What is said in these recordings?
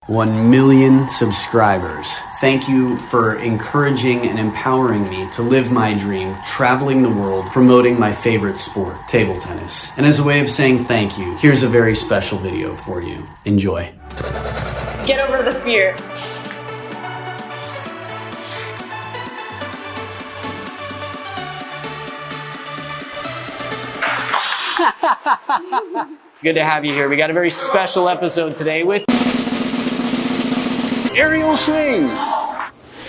1 million subscribers. Thank you for encouraging and empowering me to live my dream, traveling the world, promoting my favorite sport, table tennis. And as a way of saying thank you, here's a very special video for you. Enjoy. Get over the fear. Good to have you here. We got a very special episode today with Ariel Shing.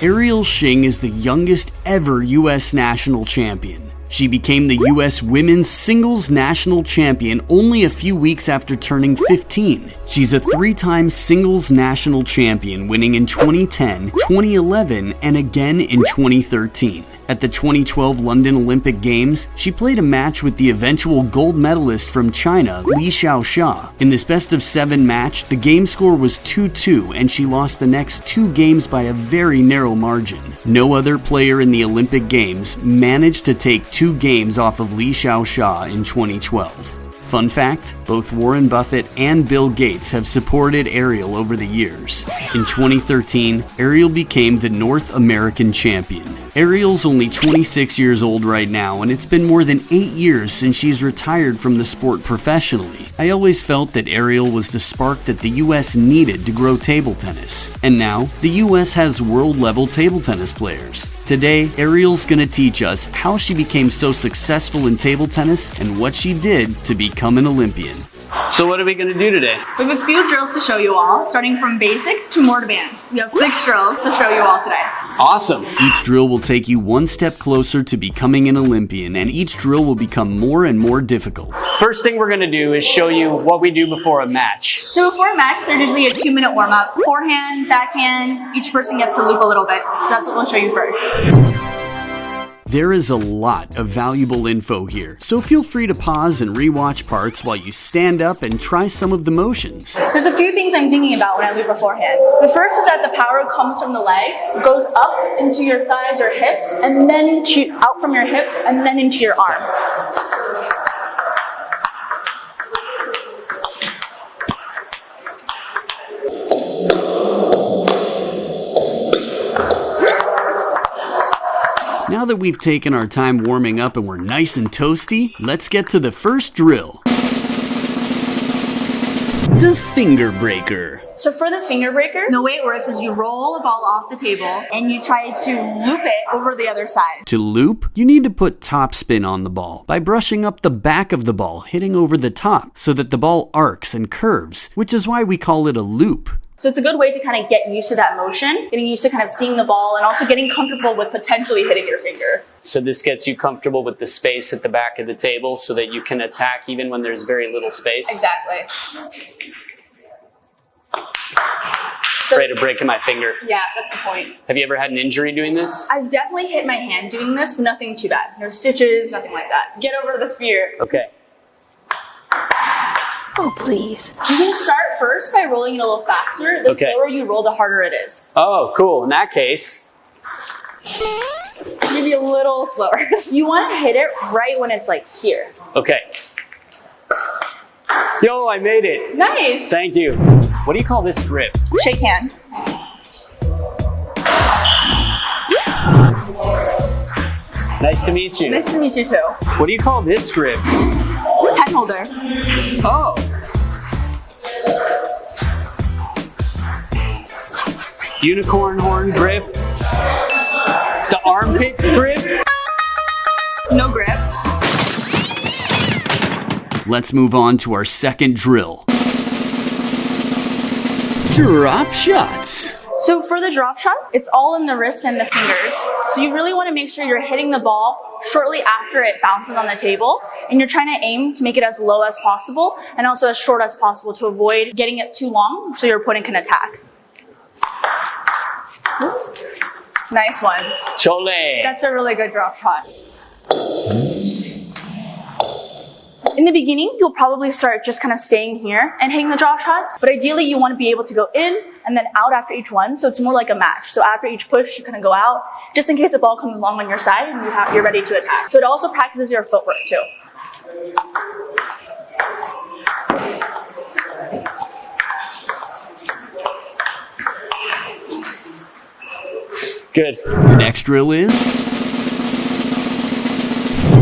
Ariel Shing is the youngest ever U.S. national champion. She became the U.S. women's singles national champion only a few weeks after turning 15. She's a three-time singles national champion, winning in 2010, 2011, and again in 2013. At the 2012 London Olympic Games, she played a match with the eventual gold medalist from China, Li Xiaoxia. In this best-of-7 match, the game score was 2-2, and she lost the next 2 games by a very narrow margin. No other player in the Olympic Games managed to take 2 games off of Li Xiaoxia in 2012. Fun fact, both Warren Buffett and Bill Gates have supported Ariel over the years. In 2013, Ariel became the North American champion. Ariel's only 26 years old right now, and it's been more than 8 years since she's retired from the sport professionally. I always felt that Ariel was the spark that the US needed to grow table tennis. And now, the US has world-level table tennis players. Today, Ariel's gonna teach us how she became so successful in table tennis and what she did to become an Olympian. So what are we going to do today? We have a few drills to show you all, starting from basic to more advanced. We have 6 drills to show you all today. Awesome. Each drill will take you one step closer to becoming an Olympian, and each drill will become more and more difficult. First thing we're going to do is show you what we do before a match. So before a match, there's usually a 2-minute warm-up. Forehand, backhand, each person gets to loop a little bit. So that's what we'll show you first. There is a lot of valuable info here, so feel free to pause and rewatch parts while you stand up and try some of the motions. There's a few things I'm thinking about when I loop beforehand. The first is that the power comes from the legs, goes up into your thighs or hips, and then out from your hips, and then into your arm. Now that we've taken our time warming up and we're nice and toasty, let's get to the first drill. The finger breaker. So for the finger breaker, the way it works is you roll a ball off the table and you try to loop it over the other side. To loop, you need to put topspin on the ball by brushing up the back of the ball, hitting over the top so that the ball arcs and curves, which is why we call it a loop. So it's a good way to kind of get used to that motion, getting used to kind of seeing the ball and also getting comfortable with potentially hitting your finger. So this gets you comfortable with the space at the back of the table so that you can attack even when there's very little space. Exactly. Afraid of breaking my finger. Yeah, that's the point. Have you ever had an injury doing this? I've definitely hit my hand doing this, but nothing too bad. No stitches, nothing like that. Get over the fear. Okay. Oh, please. You can start first by rolling it a little faster. The slower you roll, the harder it is. Oh, cool. In that case, maybe a little slower. You want to hit it right when it's like here. Okay. Yo, I made it. Nice. Thank you. What do you call this grip? Shake hand. Nice to meet you. Nice to meet you too. What do you call this grip? Pen holder. Oh. Unicorn horn grip. The armpit grip. No grip. Let's move on to our second drill. Drop shots. So for the drop shots, it's all in the wrist and the fingers. So you really want to make sure you're hitting the ball shortly after it bounces on the table. And you're trying to aim to make it as low as possible and also as short as possible to avoid getting it too long so your opponent can attack. Nice one. Chole. That's a really good drop shot. In the beginning, you'll probably start just kind of staying here and hitting the drop shots, but ideally you want to be able to go in and then out after each one, so it's more like a match. So after each push, you kind of go out, just in case the ball comes long on your side and you're ready to attack. So it also practices your footwork too. Good. The next drill is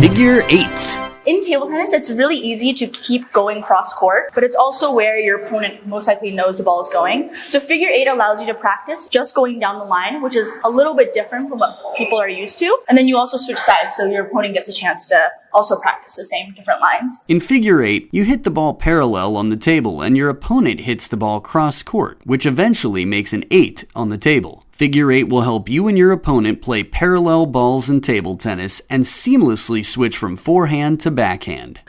figure 8. In table tennis, it's really easy to keep going cross court, but it's also where your opponent most likely knows the ball is going. So figure 8 allows you to practice just going down the line, which is a little bit different from what people are used to. And then you also switch sides, so your opponent gets a chance to also practice the same different lines. In figure 8, you hit the ball parallel on the table and your opponent hits the ball cross court, which eventually makes an 8 on the table. Figure 8 will help you and your opponent play parallel balls in table tennis and seamlessly switch from forehand to backhand.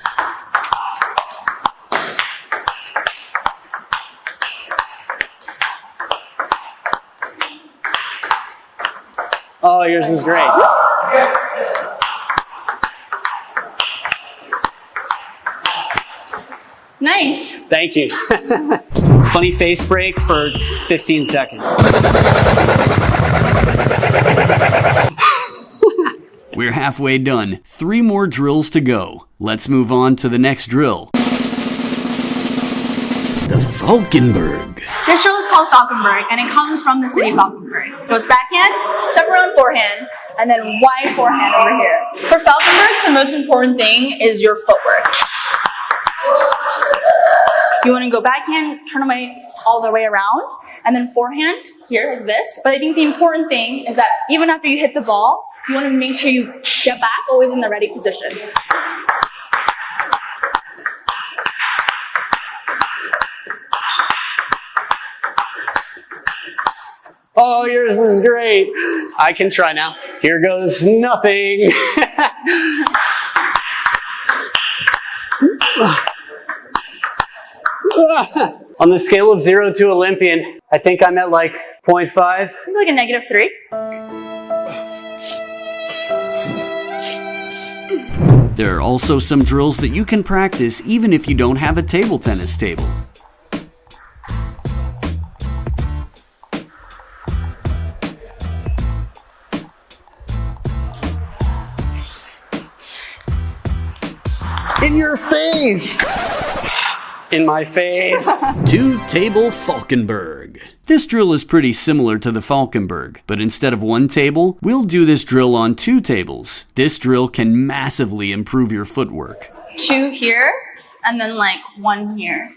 Oh, yours is great. Nice. Thank you. Funny face break for 15 seconds. We're halfway done. 3 more drills to go. Let's move on to the next drill. The Falkenberg. This drill is called Falkenberg, and it comes from the city Falkenberg. It goes backhand, step around forehand, and then wide forehand over here. For Falkenberg, the most important thing is your footwork. You want to go backhand, turn all the way around, and then forehand here like this. But I think the important thing is that even after you hit the ball, you want to make sure you get back always in the ready position. Oh, yours is great. I can try now. Here goes nothing. On the scale of 0 to Olympian, I think I'm at like 0.5. Maybe like a -3. There are also some drills that you can practice even if you don't have a table tennis table. In your face! In my face. 2-table Falkenberg. This drill is pretty similar to the Falkenberg, but instead of 1 table, we'll do this drill on 2 tables. This drill can massively improve your footwork. 2 here, and then like 1 here.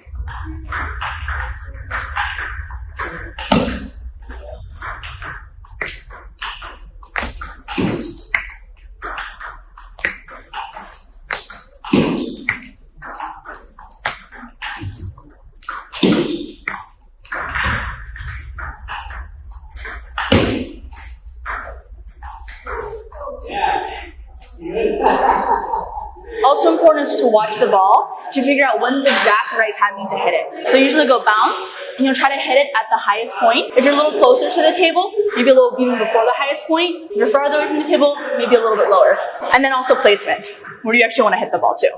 Also important is to watch the ball to figure out when's the exact right timing to hit it. So usually go bounce, and you'll try to hit it at the highest point. If you're a little closer to the table, maybe a little even before the highest point. If you're farther away from the table, maybe a little bit lower. And then also placement, where you actually want to hit the ball too.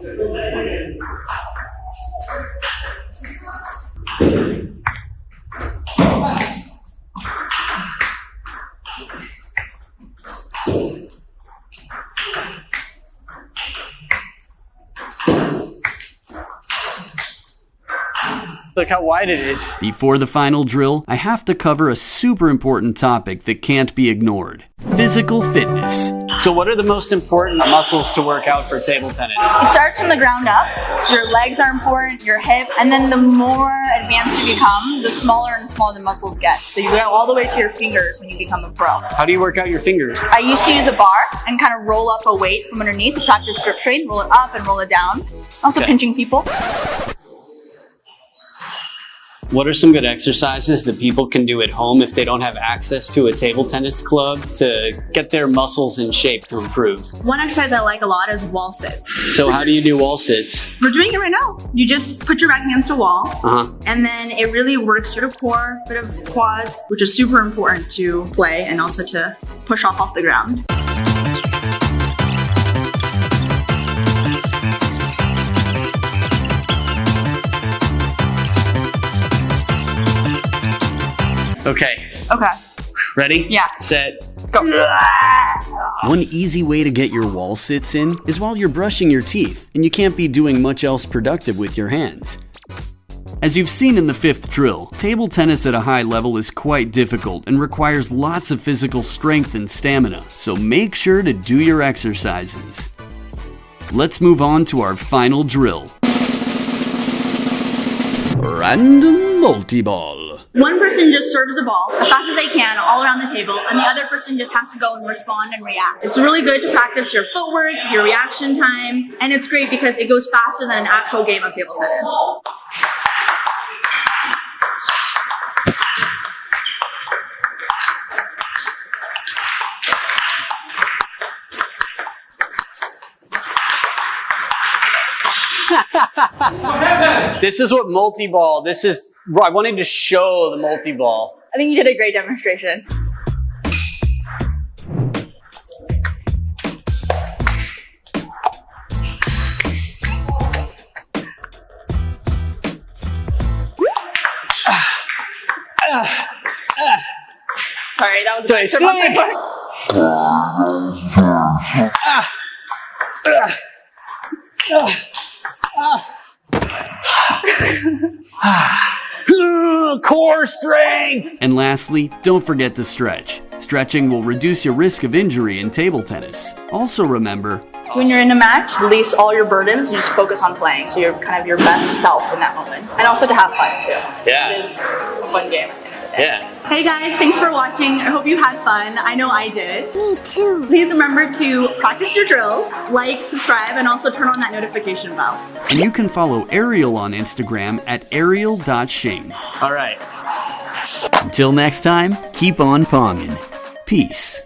Look how wide it is. Before the final drill, I have to cover a super important topic that can't be ignored. Physical fitness. So what are the most important muscles to work out for table tennis? It starts from the ground up. So your legs are important, your hip, and then the more advanced you become, the smaller and smaller the muscles get. So you go all the way to your fingers when you become a pro. How do you work out your fingers? I used to use a bar and kind of roll up a weight from underneath to practice grip train, roll it up and roll it down. Also pinching people. What are some good exercises that people can do at home if they don't have access to a table tennis club to get their muscles in shape to improve? One exercise I like a lot is wall sits. So how do you do wall sits? We're doing it right now. You just put your back against a wall, and then it really works your core, bit of quads, which is super important to play and also to push off the ground. Okay. Okay. Ready? Yeah. Set. Go. One easy way to get your wall sits in is while you're brushing your teeth, and you can't be doing much else productive with your hands. As you've seen in the 5th drill, table tennis at a high level is quite difficult and requires lots of physical strength and stamina, so make sure to do your exercises. Let's move on to our final drill. Random multi-ball. One person just serves a ball as fast as they can all around the table, and the other person just has to go and respond and react. It's really good to practice your footwork, your reaction time, and it's great because it goes faster than an actual game of table tennis. This is what multi-ball, I wanted to show the multi-ball. I think you did a great demonstration. Sorry, that was a bad core strength! And lastly, don't forget to stretch. Stretching will reduce your risk of injury in table tennis. Also remember, so when you're in a match, release all your burdens and just focus on playing. So you're kind of your best self in that moment. And also to have fun too. Yeah. It is a fun game. Yeah. Hey guys, thanks for watching. I hope you had fun. I know I did. Me too. Please remember to practice your drills, like, subscribe, and also turn on that notification bell. and you can follow Ariel on Instagram at ariel.shing. All right. Until next time, keep on ponging. Peace.